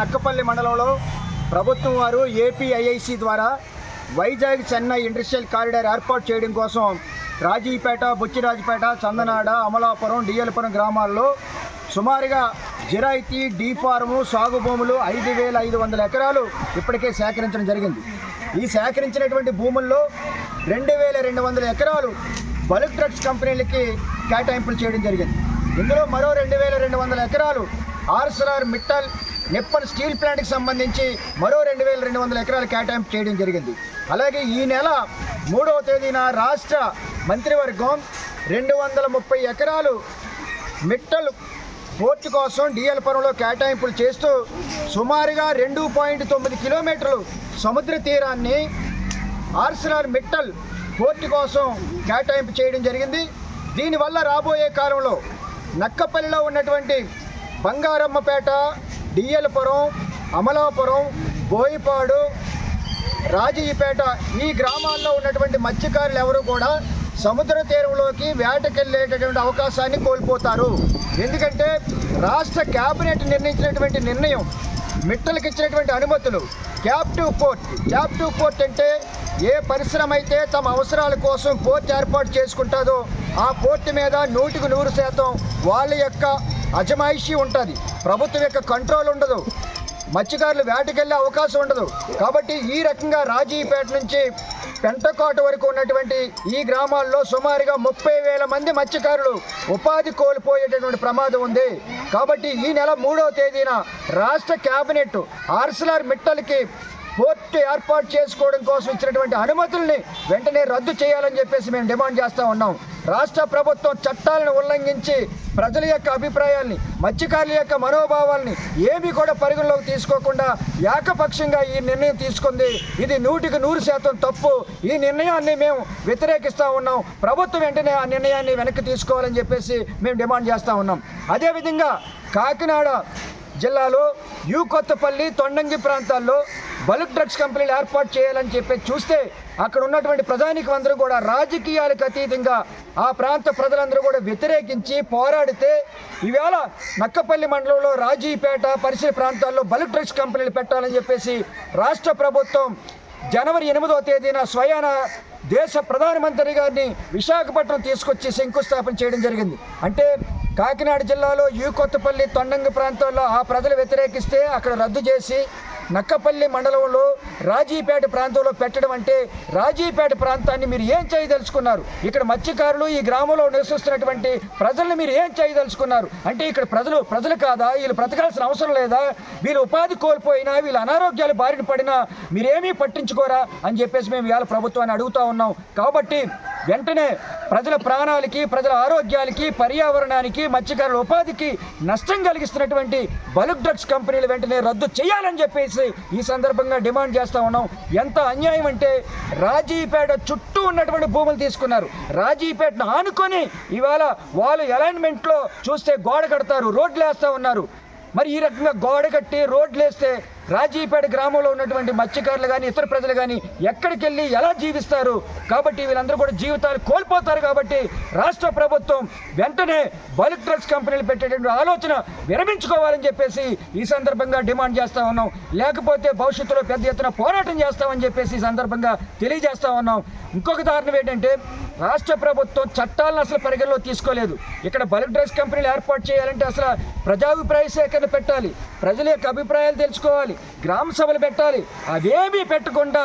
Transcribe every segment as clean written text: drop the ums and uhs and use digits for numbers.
నక్కపల్లి మండలంలో ప్రభుత్వం వారు ఏపీఐఐసి ద్వారా వైజాగ్ చెన్నై ఇండస్ట్రియల్ కారిడార్ ఏర్పాటు చేయడం కోసం రాజీపేట, బుచ్చిరాజుపేట, చందనాడ, అమలాపురం, డిఎల్పురం గ్రామాల్లో సుమారుగా జిరాయితీ, డీ ఫార్ము, సాగు భూములు 5,500 ఎకరాలు ఇప్పటికే సేకరించడం జరిగింది. ఈ సేకరించినటువంటి భూముల్లో 2,200 ఎకరాలు బల్క్ డ్రగ్స్ కంపెనీలకి కేటాయింపులు చేయడం జరిగింది. ఇందులో మరో 2,200 ఎకరాలు ఆర్సెలర్ మిట్టల్ నిప్పన్ స్టీల్ ప్లాంట్కి సంబంధించి మరో 2,200 ఎకరాలు కేటాయింపు చేయడం జరిగింది. అలాగే ఈ నెల 3వ తేదీన రాష్ట్ర మంత్రివర్గం 230 ఎకరాలు మిట్టల్ పోర్టు కోసం డిఎల్పురంలో కేటాయింపులు చేస్తూ సుమారుగా 2.9 కిలోమీటర్లు సముద్ర తీరాన్ని ఆర్సెలర్ మిట్టల్ పోర్టు కోసం కేటాయింపు చేయడం జరిగింది. దీనివల్ల రాబోయే కాలంలో నక్కపల్లిలో ఉన్నటువంటి బంగారమ్మపేట, డిఎల్పురం, అమలాపురం, బోయిపాడు, రాజీపేట ఈ గ్రామాల్లో ఉన్నటువంటి మత్స్యకారులు ఎవరు కూడా సముద్ర తీరంలోకి వేటకెళ్ళేటటువంటి అవకాశాన్ని కోల్పోతారు. ఎందుకంటే రాష్ట్ర కేబినెట్ నిర్ణయించినటువంటి నిర్ణయం, మిట్టలకు ఇచ్చినటువంటి అనుమతులు క్యాప్టివ్ పోర్ట్ అంటే ఏ పరిశ్రమ అయితే తమ అవసరాల కోసం పోర్ట్ ఏర్పాటు చేసుకుంటుందో ఆ పోర్టు మీద 100% వాళ్ళ యొక్క అజమాయిషీ ఉంటుంది. ప్రభుత్వం యొక్క కంట్రోల్ ఉండదు, మత్స్యకారులు వేటకెళ్ళే అవకాశం ఉండదు. కాబట్టి ఈ రకంగా రాజీపేట నుంచి పెంటకోట వరకు ఉన్నటువంటి ఈ గ్రామాల్లో సుమారుగా 30,000 మంది మత్స్యకారులు ఉపాధి కోల్పోయేటటువంటి ప్రమాదం ఉంది. కాబట్టి ఈ నెల 3వ తేదీన రాష్ట్ర కేబినెట్ ఆర్సెలర్ మిట్టల్కి పోర్టు ఏర్పాటు చేసుకోవడం కోసం ఇచ్చినటువంటి అనుమతుల్ని వెంటనే రద్దు చేయాలని చెప్పేసి మేము డిమాండ్ చేస్తూ ఉన్నాం. రాష్ట్ర ప్రభుత్వం చట్టాలను ఉల్లంఘించి ప్రజల యొక్క అభిప్రాయాల్ని, మత్స్యకారుల యొక్క మనోభావాల్ని ఏమీ కూడా పరిగణలోకి తీసుకోకుండా ఏకపక్షంగా ఈ నిర్ణయం తీసుకుంది. ఇది 100% తప్పు. ఈ నిర్ణయాన్ని మేము వ్యతిరేకిస్తూ ఉన్నాం. ప్రభుత్వం వెంటనే ఆ నిర్ణయాన్ని వెనక్కి తీసుకోవాలని చెప్పేసి మేము డిమాండ్ చేస్తూ ఉన్నాం. అదేవిధంగా కాకినాడ జిల్లాలో కొత్తపల్లి, తొండంగి ప్రాంతాల్లో బల్క్ డ్రగ్స్ కంపెనీలు ఏర్పాటు చేయాలని చెప్పి చూస్తే అక్కడ ఉన్నటువంటి ప్రజానీకం అందరూ కూడా రాజకీయాలకు అతీతంగా ఆ ప్రాంత ప్రజలందరూ కూడా వ్యతిరేకించి పోరాడితే ఈవేళ నక్కపల్లి మండలంలో రాజీపేట పరిసర ప్రాంతాల్లో బల్క్ డ్రగ్స్ కంపెనీలు పెట్టాలని చెప్పేసి రాష్ట్ర ప్రభుత్వం జనవరి 8వ తేదీన స్వయాన దేశ ప్రధానమంత్రి గారిని విశాఖపట్నం తీసుకొచ్చి శంకుస్థాపన చేయడం జరిగింది. అంటే కాకినాడ జిల్లాలో కొత్తపల్లి, తొండంగి ప్రాంతాల్లో ఆ ప్రజలు వ్యతిరేకిస్తే అక్కడ రద్దు చేసి నక్కపల్లి మండలంలో రాజీపేట ప్రాంతంలో పెట్టడం అంటే రాజీపేట ప్రాంతాన్ని మీరు ఏం చేయదలుచుకున్నారు? ఇక్కడ మత్స్యకారులు ఈ గ్రామంలో నివసిస్తున్నటువంటి ప్రజల్ని మీరు ఏం చేయదలుచుకున్నారు? అంటే ఇక్కడ ప్రజలు కాదా? వీళ్ళు బ్రతకాల్సిన అవసరం లేదా? వీళ్ళు ఉపాధి కోల్పోయినా, వీళ్ళు అనారోగ్యాలు బారిన పడినా మీరేమీ పట్టించుకోరా అని చెప్పేసి మేము ఇవాళ ప్రభుత్వాన్ని అడుగుతూ ఉన్నాం. కాబట్టి వెంటనే ప్రజల ప్రాణాలకి, ప్రజల ఆరోగ్యాలకి, పర్యావరణానికి, మత్స్యకారుల ఉపాధికి నష్టం కలిగిస్తున్నటువంటి బల్క్ డ్రగ్స్ కంపెనీలు వెంటనే రద్దు చేయాలని చెప్పేసి ఈ సందర్భంగా డిమాండ్ చేస్తూ ఉన్నాం. ఎంత అన్యాయం అంటే రాజీపేట చుట్టూ ఉన్నటువంటి భూములు తీసుకున్నారు. రాజీపేటను ఆనుకొని ఇవాళ వాళ్ళు అలైన్మెంట్లో చూస్తే గోడ కడతారు, రోడ్లు వేస్తూ ఉన్నారు. మరి ఈ రకంగా గోడ కట్టి రోడ్లు వేస్తే రాజీపేట గ్రామంలో ఉన్నటువంటి మత్స్యకారులు కానీ ఇతర ప్రజలు కానీ ఎక్కడికి వెళ్ళి ఎలా జీవిస్తారు? కాబట్టి వీళ్ళందరూ కూడా జీవితాలు కోల్పోతారు. కాబట్టి రాష్ట్ర ప్రభుత్వం వెంటనే బల్క్ డ్రగ్స్ కంపెనీలు పెట్టేటువంటి ఆలోచన విరమించుకోవాలని చెప్పేసి ఈ సందర్భంగా డిమాండ్ చేస్తూ ఉన్నాం. లేకపోతే భవిష్యత్తులో పెద్ద ఎత్తున పోరాటం చేస్తామని చెప్పేసి ఈ సందర్భంగా తెలియజేస్తూ ఉన్నాం. ఇంకొక కారణం ఏంటంటే రాష్ట్ర ప్రభుత్వం చట్టాలను అసలు పరిగణలో తీసుకోలేదు. ఇక్కడ బల్క్ డ్రగ్స్ కంపెనీలు ఏర్పాటు చేయాలంటే అసలు ప్రజాభిప్రాయ సేకరణ పెట్టాలి, ప్రజల యొక్క అభిప్రాయాలు తెలుసుకోవాలి, గ్రామ సభలు పెట్టాలి. అవేమీ పెట్టకుండా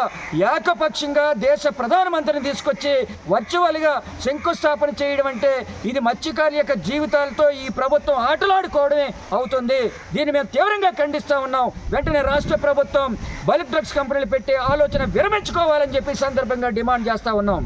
ఏకపక్షంగా దేశ ప్రధానమంత్రిని తీసుకొచ్చి వర్చువల్గా శంకుస్థాపన చేయడం అంటే ఇది మత్స్యకారుల యొక్క జీవితాలతో ఈ ప్రభుత్వం ఆటలాడుకోవడమే అవుతుంది. దీన్ని మేము తీవ్రంగా ఖండిస్తూ ఉన్నాం. వెంటనే రాష్ట్ర ప్రభుత్వం బల్క్ డ్రగ్స్ కంపెనీలు పెట్టే ఆలోచన విరమించుకోవాలని చెప్పి సందర్భంగా డిమాండ్ చేస్తూ ఉన్నాం.